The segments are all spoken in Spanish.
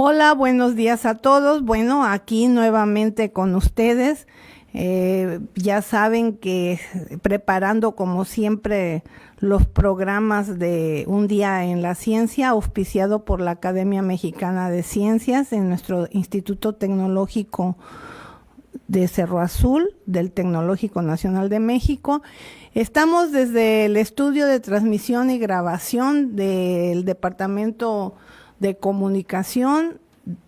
Hola, buenos días a todos. Bueno, aquí nuevamente con ustedes. Ya saben que preparando como siempre los programas de Un Día en la Ciencia, auspiciado por la Academia Mexicana de Ciencias en nuestro Instituto Tecnológico de Cerro Azul, del Tecnológico Nacional de México. Estamos desde el estudio de transmisión y grabación del Departamento de Comunicación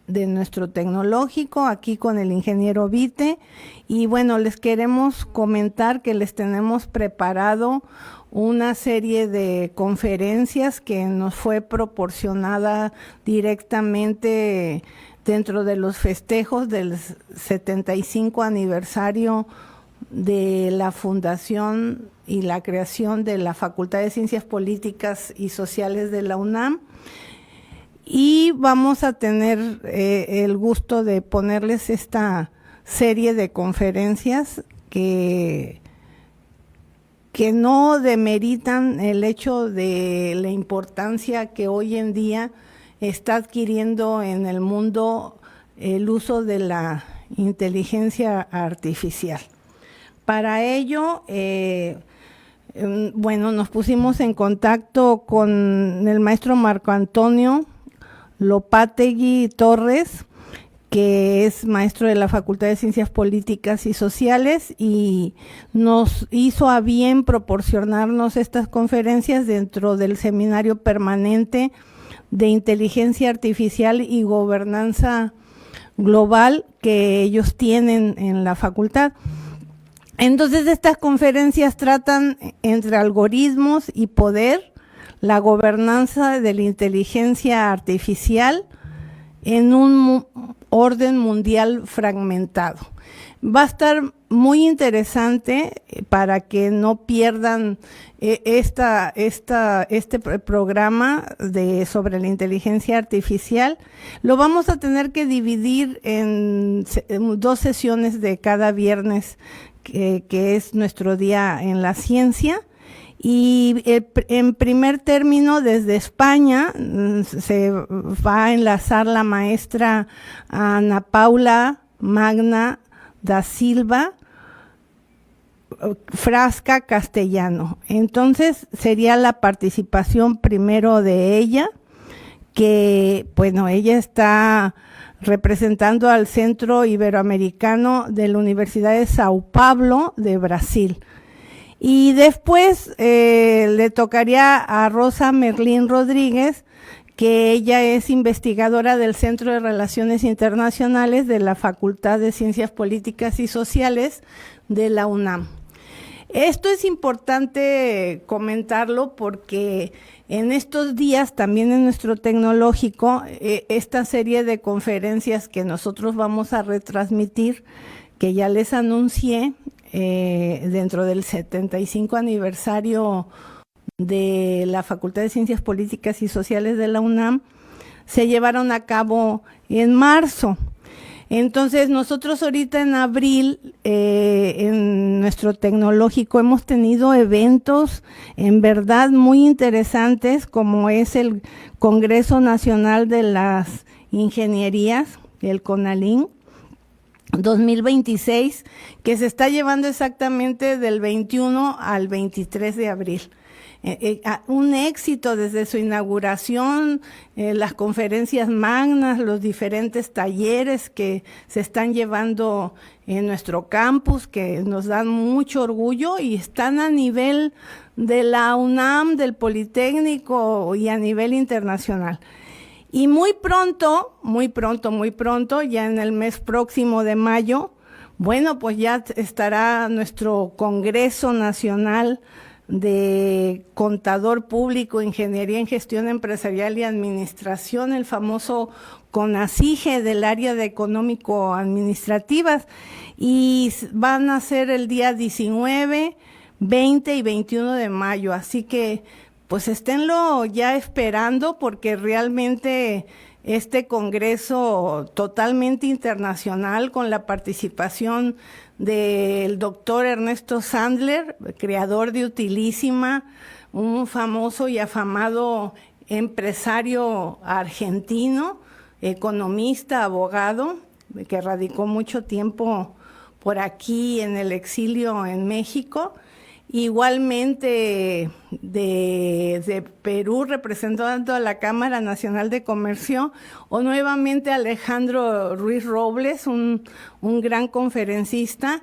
de nuestro tecnológico, aquí con el ingeniero Vite, y bueno, les queremos comentar que les tenemos preparado una serie de conferencias que nos fue proporcionada directamente dentro de los festejos del 75 aniversario de la fundación y la creación de la Facultad de Ciencias Políticas y Sociales de la UNAM. Y vamos a tener el gusto de ponerles esta serie de conferencias que no demeritan el hecho de la importancia que hoy en día está adquiriendo en el mundo el uso de la inteligencia artificial. Para ello, bueno, nos pusimos en contacto con el maestro Marco Antonio Lopategui Torres, que es maestro de la Facultad de Ciencias Políticas y Sociales, y nos hizo a bien proporcionarnos estas conferencias dentro del seminario permanente de inteligencia artificial y gobernanza global que ellos tienen en la facultad. Entonces, estas conferencias tratan entre algoritmos y poder, la gobernanza de la inteligencia artificial en un orden mundial fragmentado. Va a estar muy interesante para que no pierdan este programa sobre la inteligencia artificial. Lo vamos a tener que dividir en 2 sesiones de cada viernes, que es nuestro día en la ciencia. Y en primer término, desde España, se va a enlazar la maestra Ana Paula Magna da Silva Frasca Castellano. Entonces, sería la participación primero de ella, que, bueno, ella está representando al Centro Iberoamericano de la Universidad de Sao Paulo de Brasil. Y después le tocaría a Rosa Merlín Rodríguez, que ella es investigadora del Centro de Relaciones Internacionales de la Facultad de Ciencias Políticas y Sociales de la UNAM. Esto es importante comentarlo porque en estos días, también en nuestro tecnológico, esta serie de conferencias que nosotros vamos a retransmitir, que ya les anuncié, dentro del 75 aniversario de la Facultad de Ciencias Políticas y Sociales de la UNAM, se llevaron a cabo en marzo. Entonces, nosotros ahorita en abril, en nuestro tecnológico, hemos tenido eventos en verdad muy interesantes, como es el Congreso Nacional de las Ingenierías, el CONALIN 2026, que se está llevando exactamente del 21 al 23 de abril. Un éxito desde su inauguración, las conferencias magnas, los diferentes talleres que se están llevando en nuestro campus, que nos dan mucho orgullo y están a nivel de la UNAM, del Politécnico y a nivel internacional. Y muy pronto, ya en el mes próximo de mayo, bueno, pues ya estará nuestro Congreso Nacional de Contador Público, Ingeniería en Gestión Empresarial y Administración, el famoso CONACYGE del área de económico-administrativas, y van a ser el día 19, 20 y 21 de mayo, así que pues esténlo ya esperando, porque realmente este congreso totalmente internacional, con la participación del doctor Ernesto Sandler, creador de Utilísima, un famoso y afamado empresario argentino, economista, abogado, que radicó mucho tiempo por aquí en el exilio en México. Igualmente de Perú, representando a la Cámara Nacional de Comercio, o nuevamente Alejandro Ruiz Robles, un gran conferencista.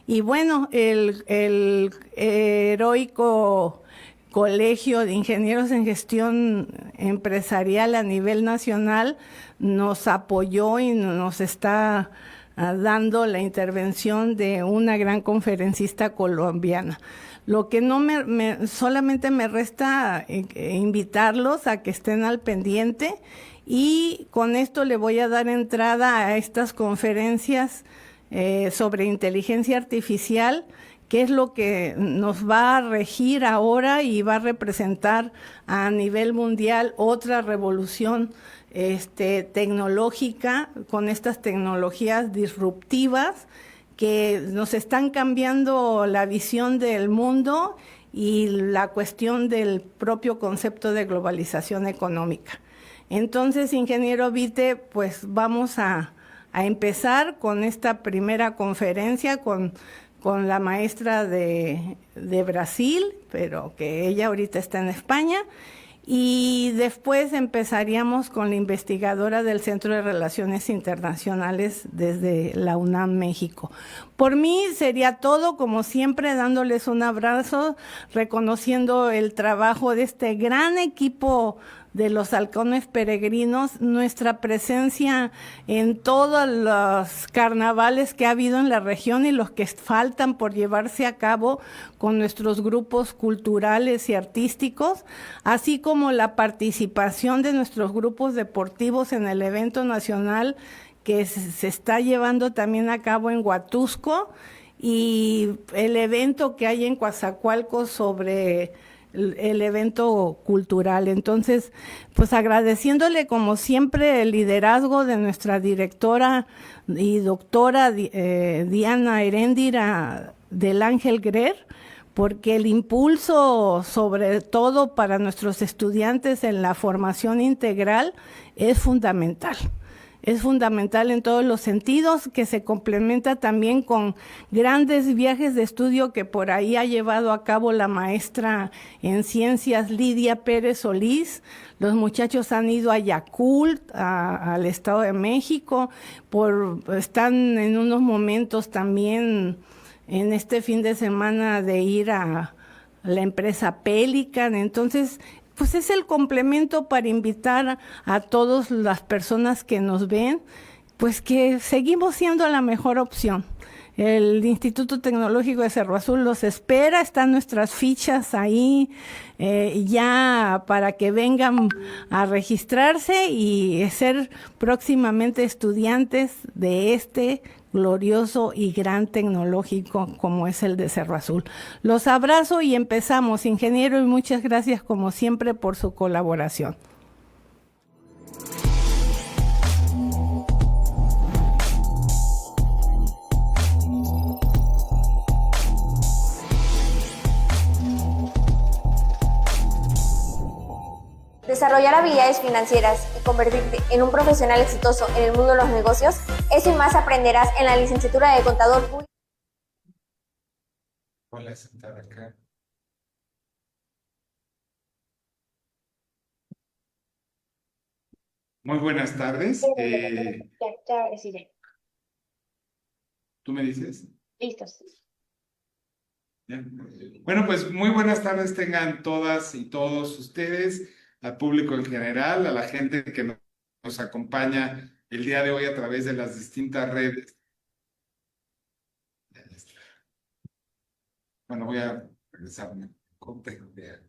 Y bueno, el heroico Colegio de Ingenieros en Gestión Empresarial a nivel nacional nos apoyó y nos está dando la intervención de una gran conferencista colombiana. Lo que no solamente me resta invitarlos a que estén al pendiente, y con esto le voy a dar entrada a estas conferencias sobre inteligencia artificial, que es lo que nos va a regir ahora y va a representar a nivel mundial otra revolución tecnológica, con estas tecnologías disruptivas que nos están cambiando la visión del mundo y la cuestión del propio concepto de globalización económica. Entonces, ingeniero Vite, pues vamos a empezar con esta primera conferencia con la maestra de Brasil, pero que ella ahorita está en España. Y después empezaríamos con la investigadora del Centro de Relaciones Internacionales desde la UNAM, México. Por mí sería todo, como siempre, dándoles un abrazo, reconociendo el trabajo de este gran equipo de los halcones peregrinos, nuestra presencia en todos los carnavales que ha habido en la región y los que faltan por llevarse a cabo con nuestros grupos culturales y artísticos, así como la participación de nuestros grupos deportivos en el evento nacional que se está llevando también a cabo en Huatusco, y el evento que hay en Coatzacoalcos sobre el evento cultural. Entonces, pues agradeciéndole como siempre el liderazgo de nuestra directora y doctora Diana Heréndira del Ángel Grer, porque el impulso, sobre todo para nuestros estudiantes en la formación integral, es fundamental. Es fundamental en todos los sentidos, que se complementa también con grandes viajes de estudio que por ahí ha llevado a cabo la maestra en ciencias Lidia Pérez Solís. Los muchachos han ido a Yakult, al Estado de México, están en unos momentos también en este fin de semana de ir a la empresa Pelican. Entonces, pues es el complemento para invitar a todas las personas que nos ven, pues que seguimos siendo la mejor opción. El Instituto Tecnológico de Cerro Azul los espera, están nuestras fichas ahí ya para que vengan a registrarse y ser próximamente estudiantes de este glorioso y gran tecnológico como es el de Cerro Azul. Los abrazo y empezamos, ingeniero, y muchas gracias como siempre por su colaboración. Desarrollar habilidades financieras y convertirte en un profesional exitoso en el mundo de los negocios, eso y más aprenderás en la licenciatura de Contador Público. Hola, sentar acá. Muy buenas tardes. ¿Tú me dices? Listos. Ya. Bueno, pues muy buenas tardes tengan todas y todos ustedes, al público en general, a la gente que nos acompaña el día de hoy a través de las distintas redes. Bueno, voy a regresarme.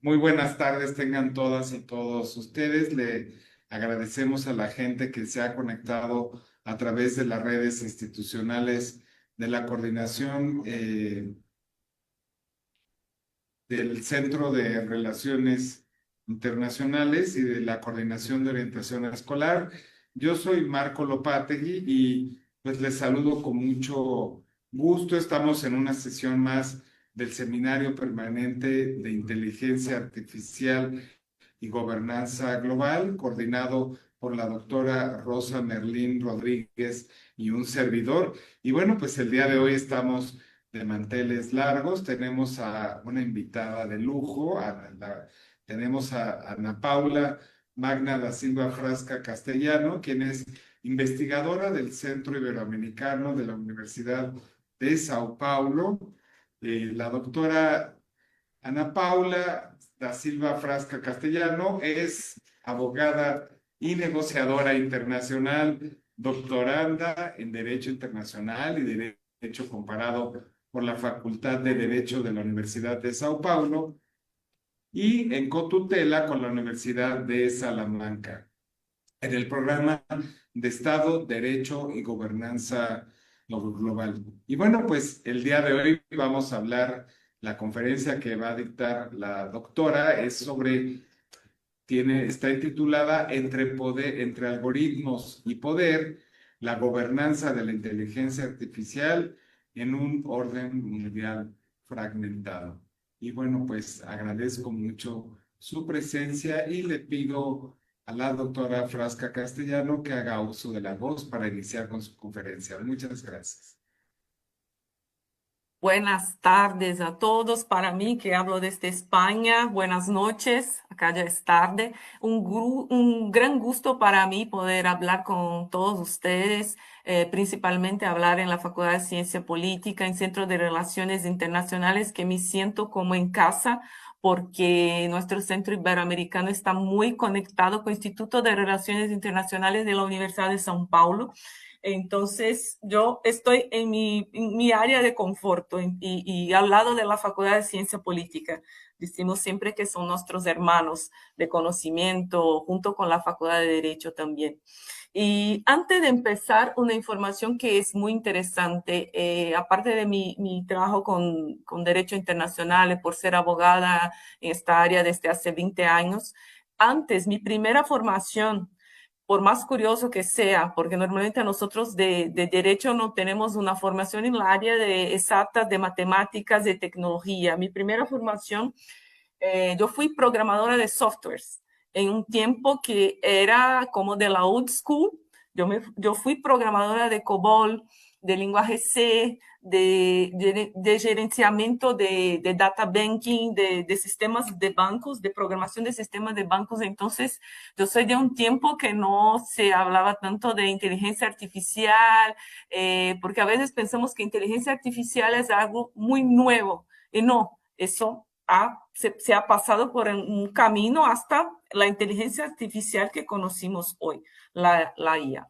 Muy buenas tardes tengan todas y todos ustedes. Le agradecemos a la gente que se ha conectado a través de las redes institucionales de la coordinación del Centro de Relaciones Internacionales y de la Coordinación de Orientación Escolar. Yo soy Marco Lopategui y pues les saludo con mucho gusto. Estamos en una sesión más del Seminario Permanente de Inteligencia Artificial y Gobernanza Global, coordinado por la doctora Rosa Merlín Rodríguez y un servidor. Y bueno, pues el día de hoy estamos de manteles largos. Tenemos a una invitada de lujo, tenemos a Ana Paula Magna da Silva Frasca Castellano, quien es investigadora del Centro Iberoamericano de la Universidad de Sao Paulo. La doctora Ana Paula da Silva Frasca Castellano es abogada y negociadora internacional, doctoranda en Derecho Internacional y Derecho Comparado por la Facultad de Derecho de la Universidad de Sao Paulo y en cotutela con la Universidad de Salamanca, en el programa de Estado, Derecho y Gobernanza Global. Y bueno, pues el día de hoy vamos a hablar, la conferencia que va a dictar la doctora es sobre, está intitulada entre algoritmos y poder, la gobernanza de la inteligencia artificial en un orden mundial fragmentado. Y bueno, pues agradezco mucho su presencia y le pido a la doctora Frasca Castellano que haga uso de la voz para iniciar con su conferencia. Muchas gracias. Buenas tardes a todos. Para mí, que hablo desde España, buenas noches. Acá ya es tarde. Un gran gusto para mí poder hablar con todos ustedes, principalmente hablar en la Facultad de Ciencia Política, en Centro de Relaciones Internacionales, que me siento como en casa, porque nuestro Centro Iberoamericano está muy conectado con el Instituto de Relaciones Internacionales de la Universidad de São Paulo. Entonces, yo estoy en mi área de confort y al lado de la Facultad de Ciencia Política. Decimos siempre que son nuestros hermanos de conocimiento, junto con la Facultad de Derecho también. Y antes de empezar, una información que es muy interesante, aparte de mi trabajo con Derecho Internacional, por ser abogada en esta área desde hace 20 años, antes, mi primera formación, por más curioso que sea, porque normalmente nosotros de derecho no tenemos una formación en la área de exactas, de matemáticas, de tecnología. Mi primera formación, yo fui programadora de softwares en un tiempo que era como de la old school. Yo fui programadora de COBOL, de lenguaje C, de gerenciamiento de data banking, de sistemas de bancos, de programación de sistemas de bancos. Entonces, yo soy de un tiempo que no se hablaba tanto de inteligencia artificial, porque a veces pensamos que inteligencia artificial es algo muy nuevo, y no, eso se ha pasado por un camino hasta la inteligencia artificial que conocimos hoy, la IA.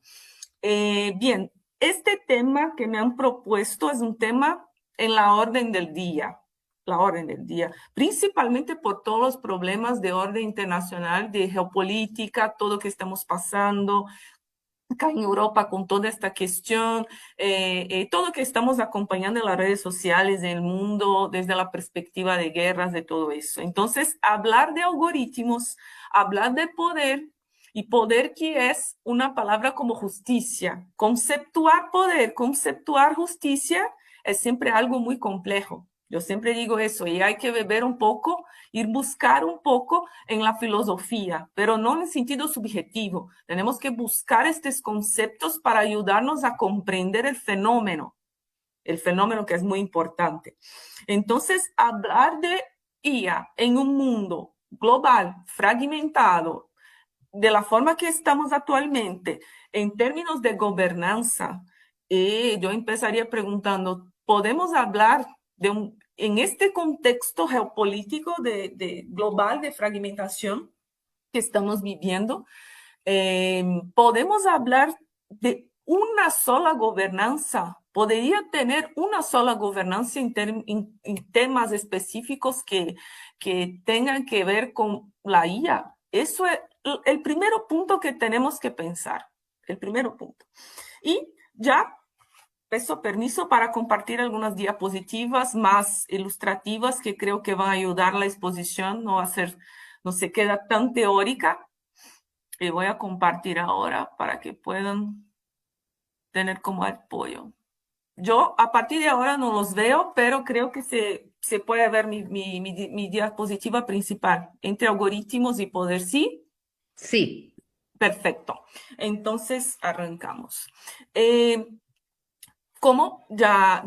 Bien, este tema que me han propuesto es un tema en la orden del día, principalmente por todos los problemas de orden internacional, de geopolítica, todo lo que estamos pasando acá en Europa con toda esta cuestión, todo lo que estamos acompañando en las redes sociales, en el mundo, desde la perspectiva de guerras, de todo eso. Entonces, hablar de algoritmos, hablar de poder, y poder que es una palabra como justicia. Conceptuar poder, conceptuar justicia es siempre algo muy complejo. Yo siempre digo eso, y hay que beber un poco, ir buscar un poco en la filosofía, pero no en el sentido subjetivo. Tenemos que buscar estos conceptos para ayudarnos a comprender el fenómeno que es muy importante. Entonces, hablar de IA en un mundo global, fragmentado, de la forma que estamos actualmente, en términos de gobernanza, yo empezaría preguntando, ¿podemos hablar en este contexto geopolítico global de fragmentación que estamos viviendo? ¿Podemos hablar de una sola gobernanza? ¿Podría tener una sola gobernanza en temas específicos que tengan que ver con la IA? Eso es el primer punto que tenemos que pensar, el primer punto. Y ya peço permiso para compartir algunas diapositivas más ilustrativas que creo que van a ayudar a la exposición, no se queda tan teórica. Y voy a compartir ahora para que puedan tener como apoyo. Yo a partir de ahora no los veo, pero creo que se puede ver mi diapositiva principal. Entre algoritmos y poder, ¿sí? Sí. Perfecto. Entonces, arrancamos. Como ya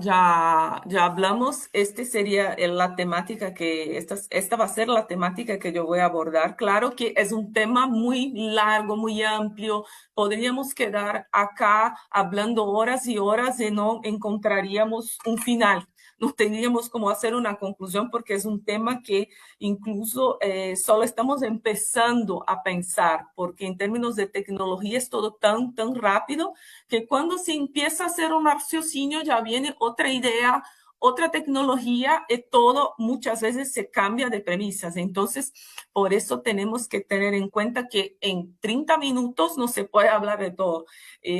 hablamos, sería la temática esta va a ser la temática que yo voy a abordar. Claro que es un tema muy largo, muy amplio. Podríamos quedar acá hablando horas y horas y no encontraríamos un final. No tendríamos cómo hacer una conclusión porque es un tema que incluso solo estamos empezando a pensar, porque en términos de tecnología es todo tan rápido que cuando se empieza a hacer un raciocinio ya viene otra idea, otra tecnología y todo muchas veces se cambia de premisas. Entonces, por eso tenemos que tener en cuenta que en 30 minutos no se puede hablar de todo.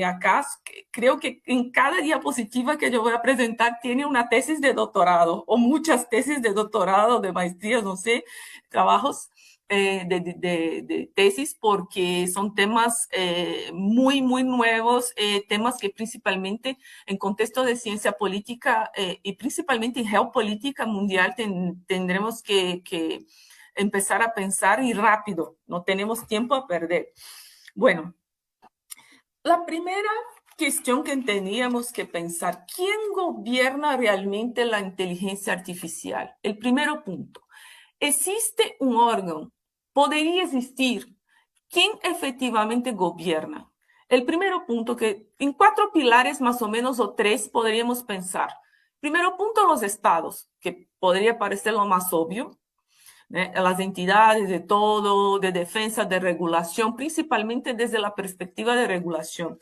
Acá creo que en cada diapositiva que yo voy a presentar tiene una tesis de doctorado o muchas tesis de doctorado, de maestrías, no sé, trabajos de tesis, porque son temas muy nuevos, temas que principalmente en contexto de ciencia política y principalmente en geopolítica mundial tendremos que empezar a pensar y rápido, no tenemos tiempo a perder. Bueno, la primera cuestión que teníamos que pensar, ¿quién gobierna realmente la inteligencia artificial? El primer punto. ¿Existe un órgano? ¿Podría existir? ¿Quién efectivamente gobierna? El primer punto, que en 4 pilares más o menos o 3 podríamos pensar. Primero punto, los estados, que podría parecer lo más obvio. Las entidades de todo, de defensa, de regulación, principalmente desde la perspectiva de regulación.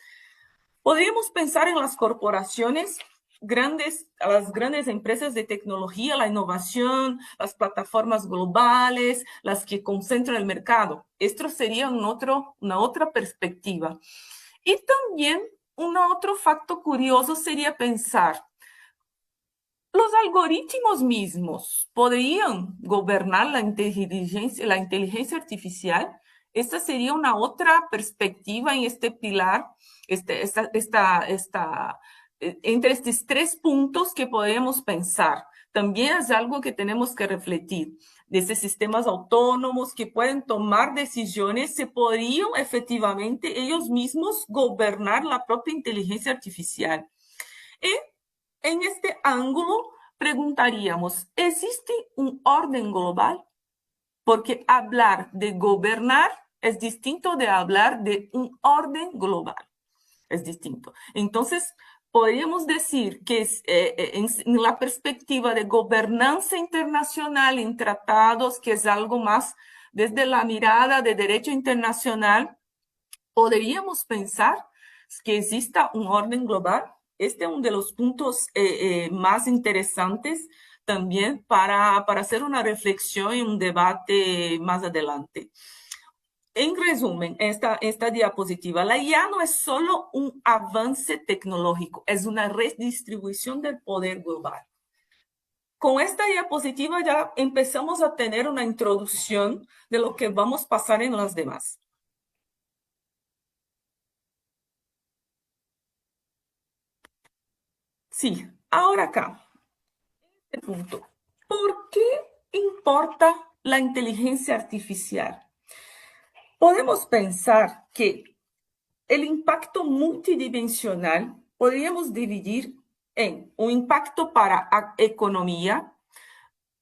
Podríamos pensar en las corporaciones las grandes empresas de tecnología, la innovación, las plataformas globales, las que concentran el mercado. Esto sería una otra perspectiva. Y también un otro facto curioso sería pensar, ¿los algoritmos mismos podrían gobernar la inteligencia artificial? Esta sería una otra perspectiva en este pilar, entre estos 3 puntos que podemos pensar. También es algo que tenemos que refletir. De esos sistemas autónomos que pueden tomar decisiones, ¿se podrían efectivamente ellos mismos gobernar la propia inteligencia artificial? Y en este ángulo preguntaríamos, ¿existe un orden global? Porque hablar de gobernar es distinto de hablar de un orden global. Es distinto. Entonces, podríamos decir que en la perspectiva de gobernanza internacional en tratados, que es algo más desde la mirada de derecho internacional, podríamos pensar que exista un orden global. Este es uno de los puntos más interesantes también para hacer una reflexión y un debate más adelante. En resumen, esta diapositiva, la IA no es solo un avance tecnológico, es una redistribución del poder global. Con esta diapositiva ya empezamos a tener una introducción de lo que vamos a pasar en las demás. Sí, ahora acá, este punto. ¿Por qué importa la inteligencia artificial? Podemos pensar que el impacto multidimensional podríamos dividir en un impacto para la economía,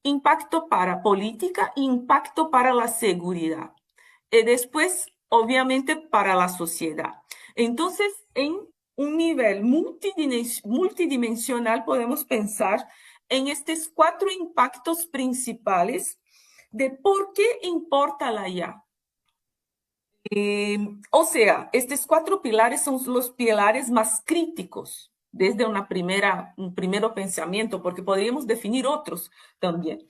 impacto para política e impacto para la seguridad. Y después, obviamente, para la sociedad. Entonces, en un nivel multidimensional podemos pensar en estos 4 impactos principales de por qué importa la IA. O sea, estos 4 pilares son los pilares más críticos desde un primer pensamiento, porque podríamos definir otros también.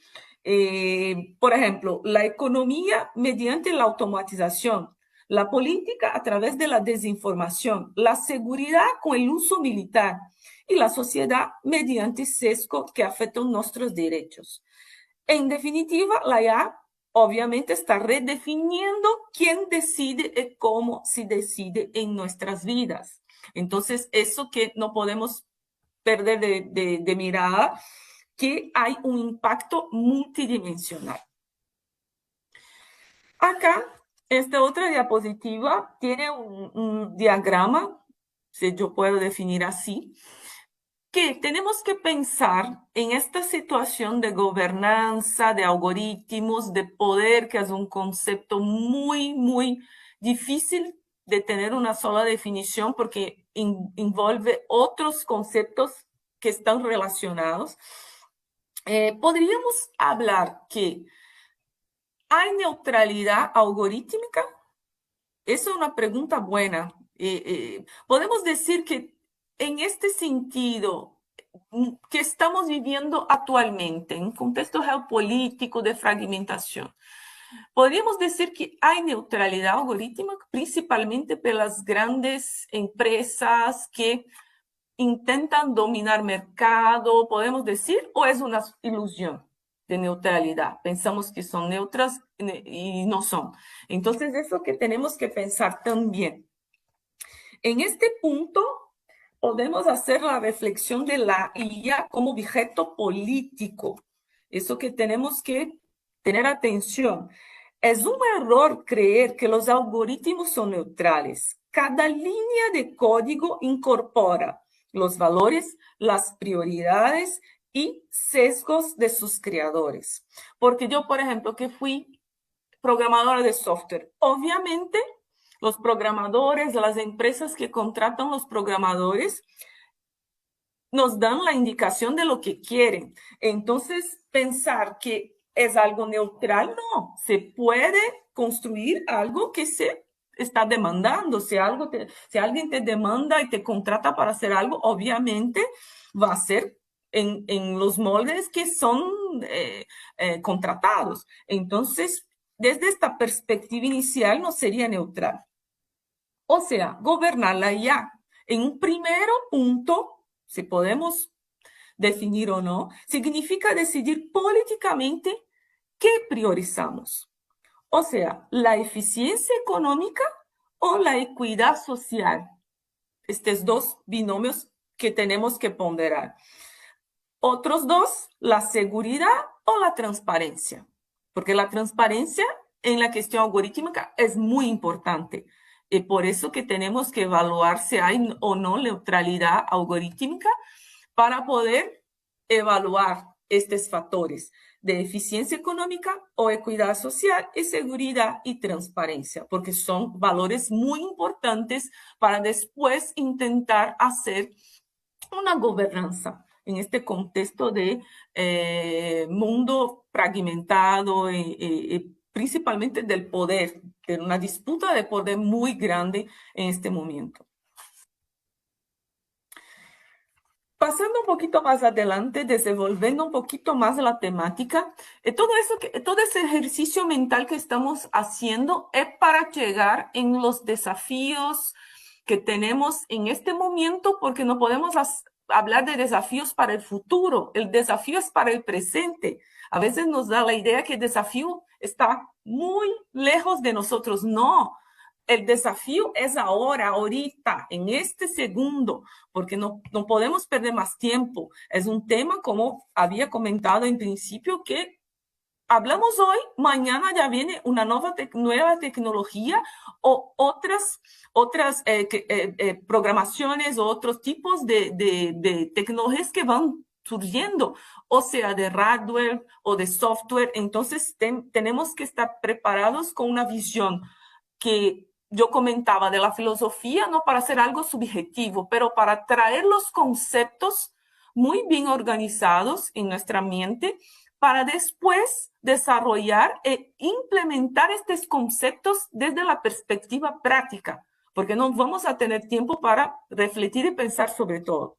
Por ejemplo, la economía mediante la automatización, la política a través de la desinformación, la seguridad con el uso militar y la sociedad mediante sesgos que afectan nuestros derechos. En definitiva, la IA obviamente está redefiniendo quién decide y cómo se decide en nuestras vidas. Entonces, eso que no podemos perder de mirada, que hay un impacto multidimensional. Acá Esta otra diapositiva tiene un diagrama, si yo puedo definir así, que tenemos que pensar en esta situación de gobernanza, de algoritmos, de poder, que es un concepto muy, muy difícil de tener una sola definición porque envuelve otros conceptos que están relacionados. Podríamos hablar que hay neutralidad algorítmica. Esa es una pregunta buena. Podemos decir que en este sentido que estamos viviendo actualmente, en un contexto geopolítico de fragmentación, podríamos decir que hay neutralidad algorítmica principalmente por las grandes empresas que intentan dominar mercado, podemos decir, o es una ilusión de neutralidad. Pensamos que son neutras y no son. Entonces, eso que tenemos que pensar también. En este punto, podemos hacer la reflexión de la IA como objeto político. Eso que tenemos que tener atención. Es un error creer que los algoritmos son neutrales. Cada línea de código incorpora los valores, las prioridades y sesgos de sus creadores. Porque yo, por ejemplo, que fui programadora de software, obviamente los programadores, las empresas que contratan los programadores, nos dan la indicación de lo que quieren. Entonces, pensar que es algo neutral, no. Se puede construir algo que se está demandando. Si alguien te demanda y te contrata para hacer algo, obviamente va a ser en los moldes que son contratados. Entonces, desde esta perspectiva inicial, no sería neutral. O sea, gobernar la IA. En un primer punto, si podemos definir o no, significa decidir políticamente qué priorizamos. O sea, la eficiencia económica o la equidad social. Estos dos binomios que tenemos que ponderar. Otros dos, la seguridad o la transparencia. Porque la transparencia en la cuestión algorítmica es muy importante. Y por eso que tenemos que evaluar si hay o no neutralidad algorítmica para poder evaluar estos factores de eficiencia económica o equidad social y seguridad y transparencia, porque son valores muy importantes para después intentar hacer una gobernanza en este contexto de mundo fragmentado y principalmente del poder, de una disputa de poder muy grande en este momento. Pasando un poquito más adelante, desenvolviendo un poquito más la temática, todo ese ejercicio mental que estamos haciendo es para llegar en los desafíos que tenemos en este momento, porque no podemos hablar de desafíos para el futuro, el desafío es para el presente. A veces nos da la idea que el desafío está muy lejos de nosotros. No, el desafío es ahora, ahorita, en este segundo, porque no podemos perder más tiempo. Es un tema, como había comentado en principio, que hablamos hoy, mañana ya viene una nueva tecnología o otras programaciones o otros tipos de tecnologías que van surgiendo, o sea, de hardware o de software. Entonces, tenemos que estar preparados con una visión que yo comentaba de la filosofía, no para hacer algo subjetivo, pero para traer los conceptos muy bien organizados en nuestra mente para después desarrollar e implementar estos conceptos desde la perspectiva práctica, porque no vamos a tener tiempo para refletir y pensar sobre todo.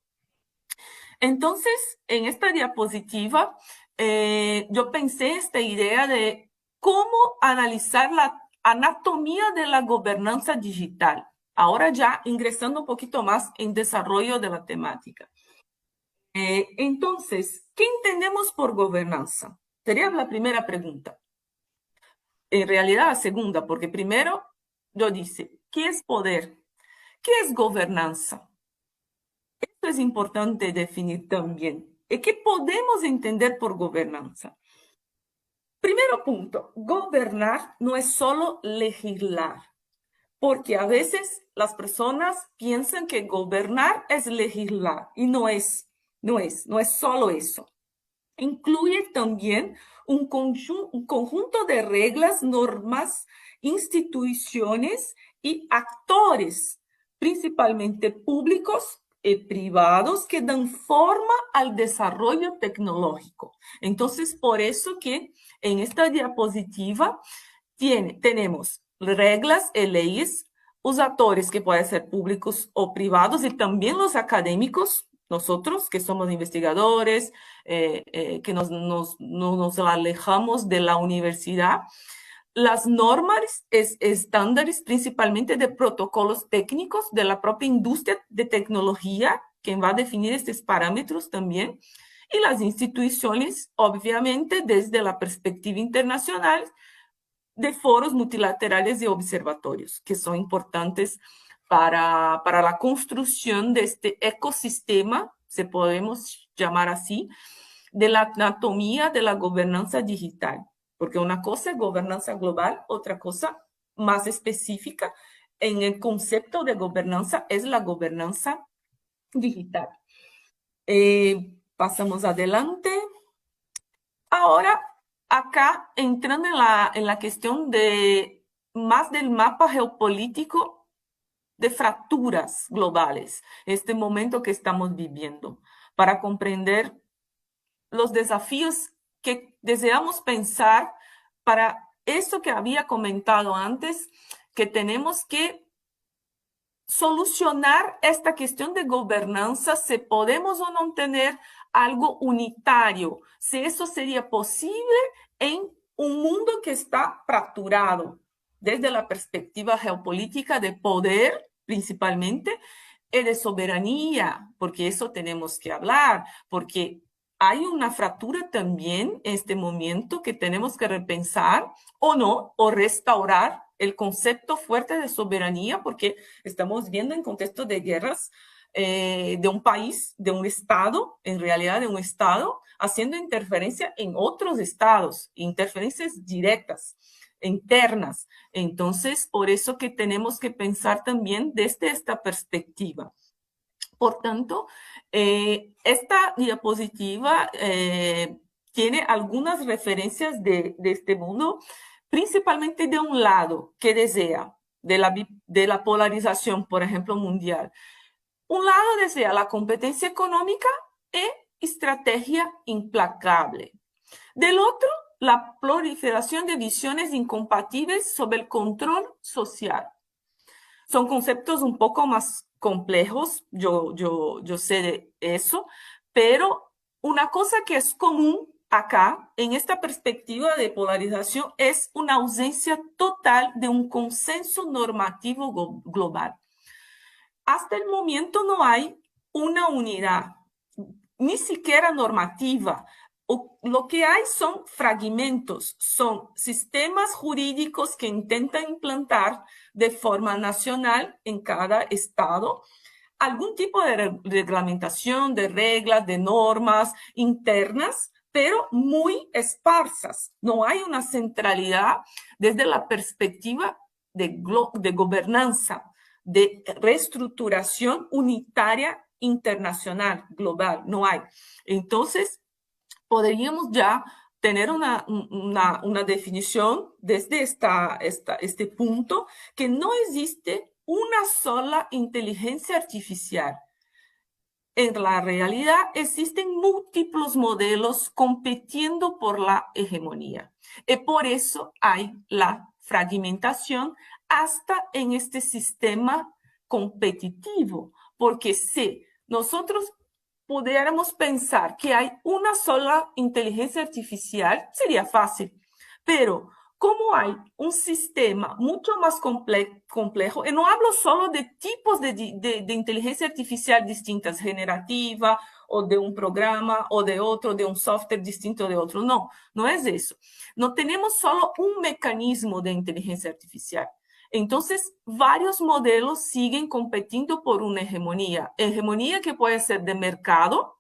Entonces, en esta diapositiva, yo pensé esta idea de cómo analizar la anatomía de la gobernanza digital. Ahora ya ingresando un poquito más en desarrollo de la temática. Entonces, ¿qué entendemos por gobernanza? Sería la primera pregunta. En realidad, la segunda, porque primero yo dice, ¿qué es poder? ¿Qué es gobernanza? Esto es importante definir también. ¿Y qué podemos entender por gobernanza? Primero punto, gobernar no es solo legislar, porque a veces las personas piensan que gobernar es legislar y no es solo eso. Incluye también un conjunto de reglas, normas, instituciones y actores, principalmente públicos y privados, que dan forma al desarrollo tecnológico. Entonces, por eso que en esta diapositiva tenemos reglas y leyes, los actores que pueden ser públicos o privados y también los académicos, nosotros que somos investigadores, que no nos alejamos de la universidad, las normas, estándares principalmente de protocolos técnicos de la propia industria de tecnología, quien va a definir estos parámetros también, y las instituciones, obviamente, desde la perspectiva internacional, de foros multilaterales y observatorios, que son importantes para la construcción de este ecosistema, se podemos llamar así, de la anatomía de la gobernanza digital. Porque una cosa es gobernanza global, otra cosa más específica en el concepto de gobernanza es la gobernanza digital. Pasamos adelante. Ahora, acá entrando en la cuestión de más del mapa geopolítico de fracturas globales, este momento que estamos viviendo, para comprender los desafíos que deseamos pensar para eso que había comentado antes, que tenemos que solucionar esta cuestión de gobernanza, si podemos o no tener algo unitario, si eso sería posible en un mundo que está fracturado desde la perspectiva geopolítica de poder principalmente y de soberanía, porque eso tenemos que hablar, porque hay una fractura también en este momento que tenemos que repensar o no, o restaurar el concepto fuerte de soberanía, porque estamos viendo en contexto de guerras de un país, de un estado, en realidad de un estado, haciendo interferencia en otros estados, interferencias directas, internas. Entonces, por eso que tenemos que pensar también desde esta perspectiva. Por tanto, esta diapositiva tiene algunas referencias de este mundo, principalmente de un lado que desea, de la polarización, por ejemplo, mundial. Un lado desea la competencia económica y estrategia implacable. Del otro, la proliferación de visiones incompatibles sobre el control social. Son conceptos un poco más complejos, yo sé de eso, pero una cosa que es común acá, en esta perspectiva de polarización, es una ausencia total de un consenso normativo global. Hasta el momento no hay una unidad, ni siquiera normativa. Lo que hay son fragmentos, son sistemas jurídicos que intentan implantar de forma nacional en cada estado algún tipo de reglamentación, de reglas, de normas internas, pero muy esparsas. No hay una centralidad desde la perspectiva de gobernanza, de reestructuración unitaria internacional, global, no hay. Entonces, podríamos ya tener una definición desde este punto que no existe una sola inteligencia artificial. En la realidad existen múltiples modelos compitiendo por la hegemonía. Y por eso hay la fragmentación hasta en este sistema competitivo. Porque si nosotros pudiéramos pensar que hay una sola inteligencia artificial, sería fácil. Pero como hay un sistema mucho más complejo, y no hablo solo de tipos de inteligencia artificial distintas, generativa, o de un programa, o de otro, de un software distinto de otro. No, no es eso. No tenemos solo un mecanismo de inteligencia artificial. Entonces, varios modelos siguen compitiendo por una hegemonía. Hegemonía que puede ser de mercado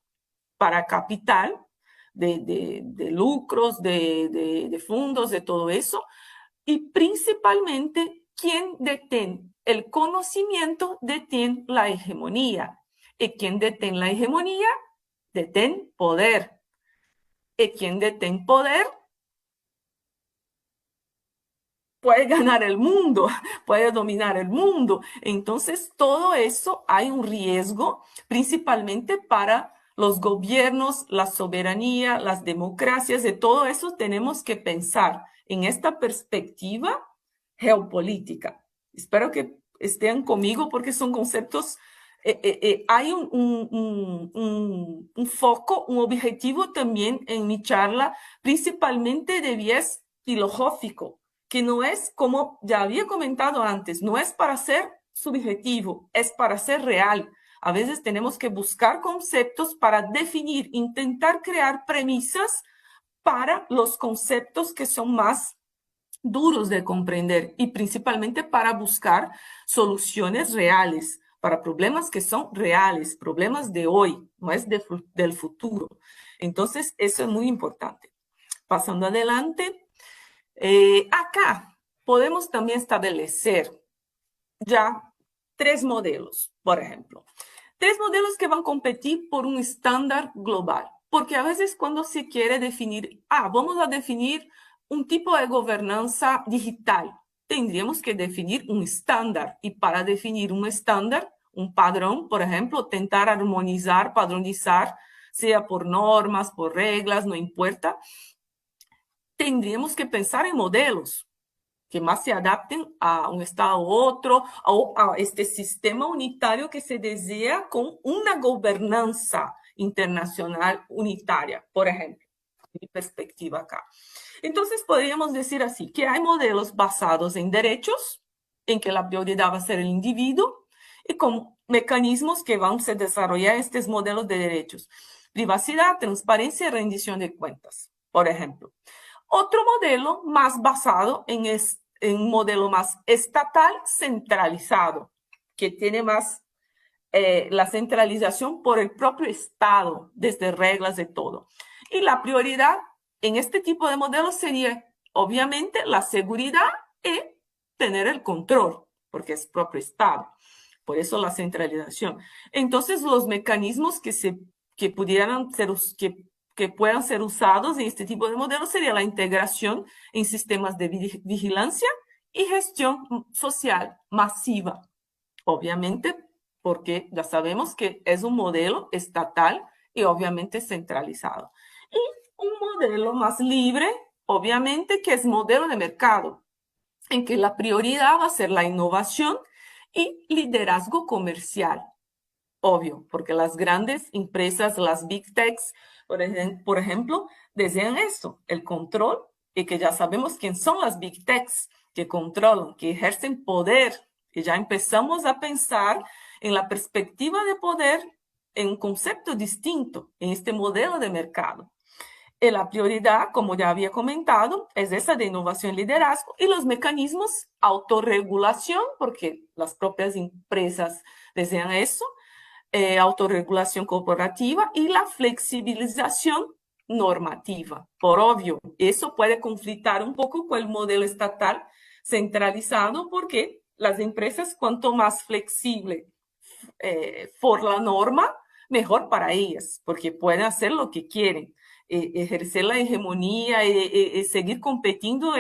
para capital, de lucros, de fondos, de todo eso. Y principalmente, quien detiene el conocimiento detiene la hegemonía. Y quien detiene la hegemonía, detiene poder. Y quien detiene poder, puede ganar el mundo, puede dominar el mundo. Entonces, todo eso hay un riesgo, principalmente para los gobiernos, la soberanía, las democracias, de todo eso tenemos que pensar en esta perspectiva geopolítica. Espero que estén conmigo porque son conceptos, hay un foco, un objetivo también en mi charla, principalmente de viés filosófico, que no es, como ya había comentado antes, no es para ser subjetivo, es para ser real. A veces tenemos que buscar conceptos para definir, intentar crear premisas para los conceptos que son más duros de comprender y principalmente para buscar soluciones reales para problemas que son reales, problemas de hoy, no es del futuro. Entonces, eso es muy importante. Pasando adelante, acá podemos también establecer ya 3 modelos, por ejemplo. 3 modelos que van a competir por un estándar global. Porque a veces cuando se quiere definir, vamos a definir un tipo de gobernanza digital, tendríamos que definir un estándar. Y para definir un estándar, un padrón, por ejemplo, tentar armonizar, padronizar, sea por normas, por reglas, no importa, tendríamos que pensar en modelos que más se adapten a un estado u otro, o a este sistema unitario que se desea con una gobernanza internacional unitaria, por ejemplo, mi perspectiva acá. Entonces, podríamos decir así, que hay modelos basados en derechos, en que la prioridad va a ser el individuo, y con mecanismos que van a desarrollar estos modelos de derechos. Privacidad, transparencia y rendición de cuentas, por ejemplo. Otro modelo más basado en un modelo más estatal centralizado, que tiene más la centralización por el propio Estado, desde reglas de todo. Y la prioridad en este tipo de modelos sería, obviamente, la seguridad y tener el control, porque es propio Estado. Por eso la centralización. Entonces, los mecanismos que pudieran ser, que puedan ser usados en este tipo de modelos sería la integración en sistemas de vigilancia y gestión social masiva. Obviamente, porque ya sabemos que es un modelo estatal y obviamente centralizado. Y un modelo más libre, obviamente, que es modelo de mercado, en que la prioridad va a ser la innovación y liderazgo comercial. Obvio, porque las grandes empresas, las big techs, por ejemplo, desean eso, el control, y que ya sabemos quién son las big techs, que controlan, que ejercen poder, y ya empezamos a pensar en la perspectiva de poder en un concepto distinto, en este modelo de mercado. Y la prioridad, como ya había comentado, es esa de innovación y liderazgo, y los mecanismos autorregulación, porque las propias empresas desean eso, autorregulación corporativa y la flexibilización normativa. Por obvio, eso puede conflictar un poco con el modelo estatal centralizado porque las empresas, cuanto más flexible por la norma, mejor para ellas, porque pueden hacer lo que quieren. Ejercer la hegemonía y seguir compitiendo,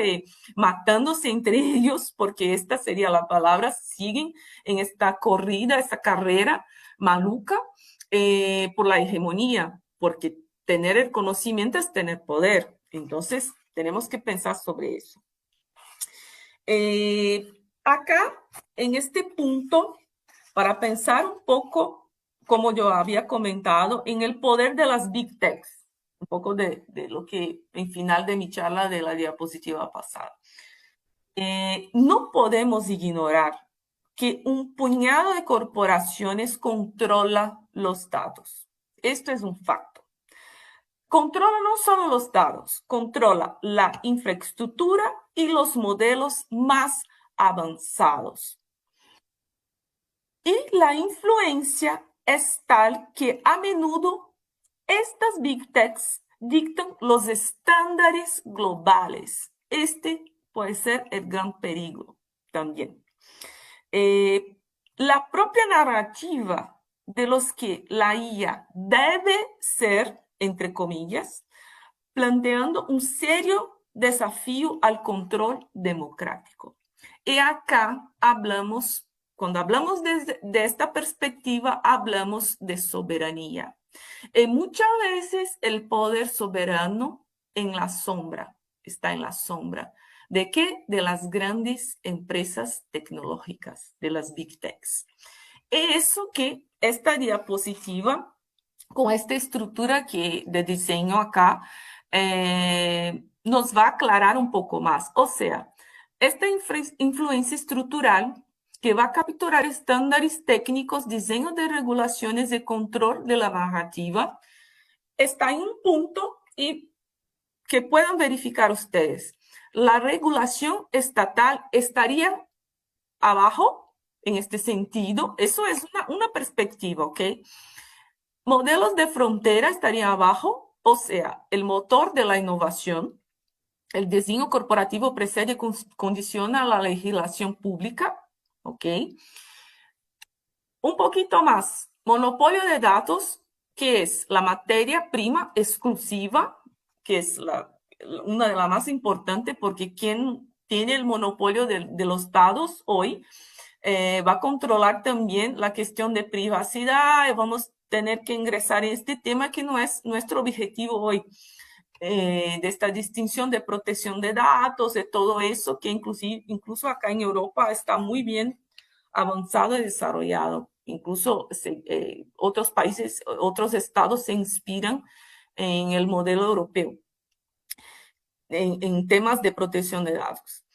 matándose entre ellos, porque esta sería la palabra, siguen en esta corrida, esta carrera maluca por la hegemonía, porque tener el conocimiento es tener poder. Entonces, tenemos que pensar sobre eso. Acá, en este punto, para pensar un poco, como yo había comentado, en el poder de las big techs, un poco de lo que en final de mi charla de la diapositiva pasada. No podemos ignorar que un puñado de corporaciones controla los datos. Esto es un facto. Controla no solo los datos, controla la infraestructura y los modelos más avanzados. Y la influencia es tal que a menudo estas big techs dictan los estándares globales. Este puede ser el gran peligro también. La propia narrativa de los que la IA debe ser, entre comillas, planteando un serio desafío al control democrático. Y acá hablamos, cuando hablamos de esta perspectiva, hablamos de soberanía. Y muchas veces el poder soberano en la sombra, está en la sombra. ¿De qué? De las grandes empresas tecnológicas, de las Big Techs. Eso que esta diapositiva, con esta estructura de diseño acá, nos va a aclarar un poco más. O sea, esta influencia estructural que va a capturar estándares técnicos, diseño de regulaciones de control de la narrativa, está en un punto y que puedan verificar ustedes. La regulación estatal estaría abajo en este sentido. Eso es una perspectiva, ¿ok? Modelos de frontera estarían abajo, o sea, el motor de la innovación. El diseño corporativo precede y condiciona la legislación pública, ¿ok? Un poquito más, monopolio de datos, que es la materia prima exclusiva, que es una de las más importantes, porque quien tiene el monopolio de los datos hoy va a controlar también la cuestión de privacidad, y vamos a tener que ingresar en este tema que no es nuestro objetivo hoy. De esta distinción de protección de datos, de todo eso, que incluso acá en Europa está muy bien avanzado y desarrollado. Incluso otros países, otros estados se inspiran en el modelo europeo en temas de protección de datos.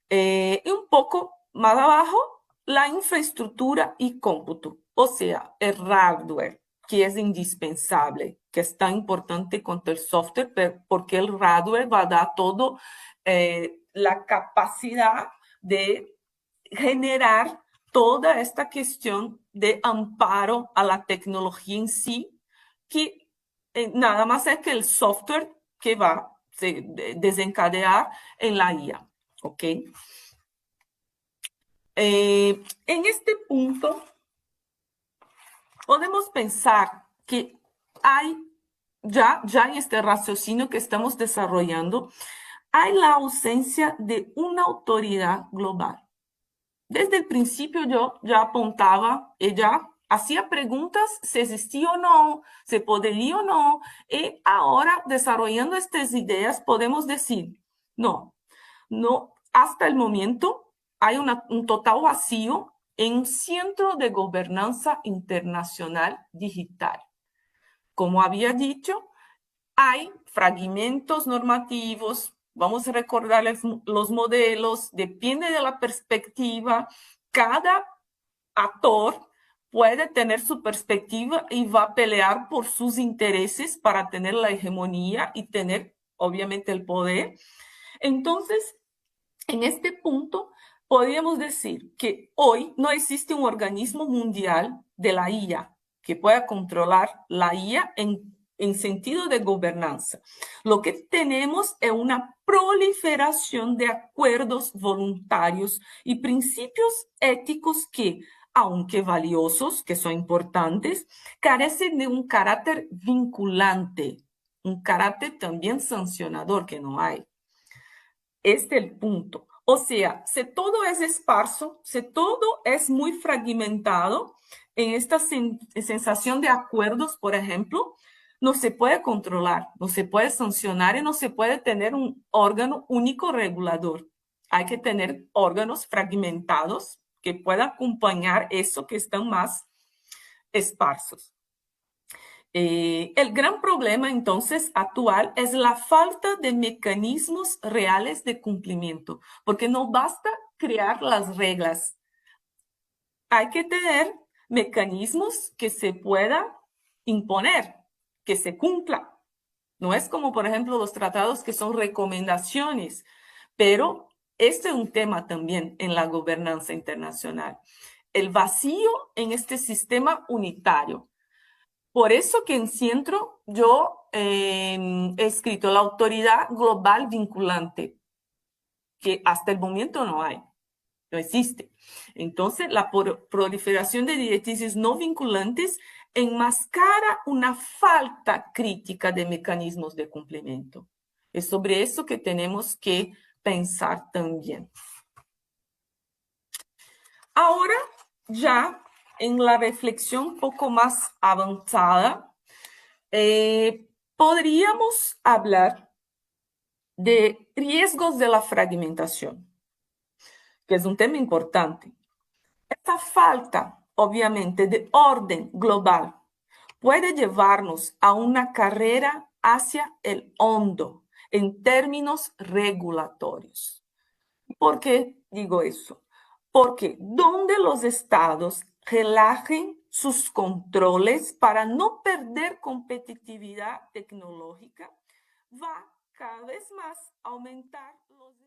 Y un poco más abajo, la infraestructura y cómputo, o sea, el hardware, que es indispensable, que es tan importante cuanto el software, porque el hardware va a dar todo la capacidad de generar toda esta cuestión de amparo a la tecnología en sí, que nada más es que el software que va a desencadenar en la IA, ¿ok? En este punto, podemos pensar que hay, ya en este raciocinio que estamos desarrollando, hay la ausencia de una autoridad global. Desde el principio yo ya apuntaba, ella hacía preguntas si existía o no, si podría o no, y ahora desarrollando estas ideas podemos decir, no, hasta el momento hay un total vacío en un centro de gobernanza internacional digital. Como había dicho, hay fragmentos normativos, vamos a recordarles los modelos, depende de la perspectiva, cada actor puede tener su perspectiva y va a pelear por sus intereses para tener la hegemonía y tener, obviamente, el poder. Entonces, en este punto, podríamos decir que hoy no existe un organismo mundial de la IA que pueda controlar la IA en sentido de gobernanza. Lo que tenemos es una proliferación de acuerdos voluntarios y principios éticos que, aunque valiosos, que son importantes, carecen de un carácter vinculante, un carácter también sancionador que no hay. Este es el punto. O sea, si todo es esparso, si todo es muy fragmentado, en esta sensación de acuerdos, por ejemplo, no se puede controlar, no se puede sancionar y no se puede tener un órgano único regulador. Hay que tener órganos fragmentados que puedan acompañar eso que están más esparsos. El gran problema entonces actual es la falta de mecanismos reales de cumplimiento, porque no basta crear las reglas. Hay que tener mecanismos que se puedan imponer, que se cumplan. No es como, por ejemplo, los tratados que son recomendaciones, pero este es un tema también en la gobernanza internacional. El vacío en este sistema unitario. Por eso que en Centro yo he escrito la autoridad global vinculante, que hasta el momento no hay, no existe. Entonces, la proliferación de directrices no vinculantes enmascara una falta crítica de mecanismos de cumplimiento. Es sobre eso que tenemos que pensar también. Ahora, ya en la reflexión un poco más avanzada, podríamos hablar de riesgos de la fragmentación, que es un tema importante. Esta falta, obviamente, de orden global puede llevarnos a una carrera hacia el hondo en términos regulatorios. ¿Por qué digo eso? Porque donde los estados relajen sus controles para no perder competitividad tecnológica, va cada vez más a aumentar los